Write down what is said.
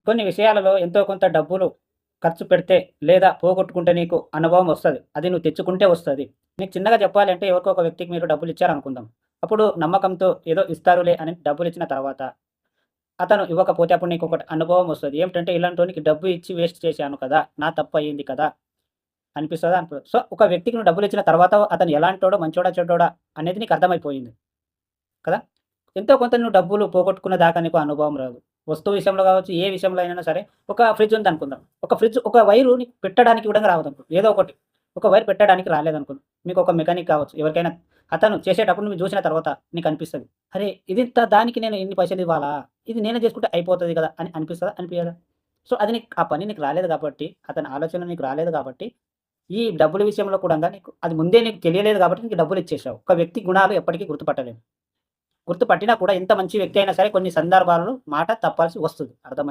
కొన్ని విషయాలలో ఎంతో కొంత డబ్బులు ఖర్చు పెడితే లేదా పోగొట్టుకుంటే నీకు అనుభవం వస్తది. అది నువ్వు తెచ్చుకుంటే వస్తది. నీకు చిన్నగా చెప్పాలంటే ఎవరికో ఒక వ్యక్తికి మీరు డబ్బులిచ్చారనుకుందాం. అప్పుడు నమ్మకంతో ఏదో ఇస్తారులే అని డబ్బులిచ్చిన తర్వాత అతను ఇవ్వకపోతే అప్పుడు నీకొకటి అనుభవం వస్తది. ఏమిటంటే ఇలాంటోనికి డబ్బు ఇచ్చి వేస్ట్ చేశాను కదా! నా తప్పయింది కదా! అనిపిస్తదా? అనిపియదు. సో, ఒక వ్యక్తికి నువ్వు డబ్బులిచ్చిన తర్వాత అతను ఎలాంటోడో, మంచోడా, చెడ్డోడా అనేది నీకు అర్థమైపోయింది కదా! ఎంతో కొంత నువ్వు డబ్బులు పోగొట్టుకున్న దాకా నీకు అనుభవం రాదు. వస్తువు విషయంలో గావచ్చు, ఏ విషయంలో అయినా సరే, ఒక ఫ్రిడ్జ్ ఉందనుకుందాం. ఒక వైరు నీకు పెట్టడానికి కూడా రావదనుకో. ఏదో ఒకటి. ఒక వైర్ పెట్టడానికి రాలేదనుకో. మీకొక మెకానిక్ కావచ్చు. ఎవరికైనా అతను చేసేటప్పుడు నువ్వు జూసిన తర్వాత నీకనిపిస్తది. అరే! ఇదింత దానికి నేను ఇన్ని పైసలివ్వాలా? ఇది నేనే జేసుకుంటే అయిపోతది గదా! అని అనిపిస్తదా? అనిపియదా? సో, అది నీకు ఆ పని నీకు రాలేదు గాబట్టి, అతని ఆలోచన నీకు రాలేదు గాబట్టి, ఈ డబ్బుల విషయంలో కూడంగా నీకు అది ముందే నీకు తెలియలేదు గాబట్టి నీకు డబ్బులిచ్చేసావు. ఒక వ్యక్తి గుణాలు ఎప్పటికీ గుర్తుపట్టలేము. గుర్తుపట్టినా కూడా ఎంత మంచి వ్యక్తి అయినా సరే కొన్ని సందర్భాలలో మాట తప్పాల్సి వస్తది. అర్థమైందా?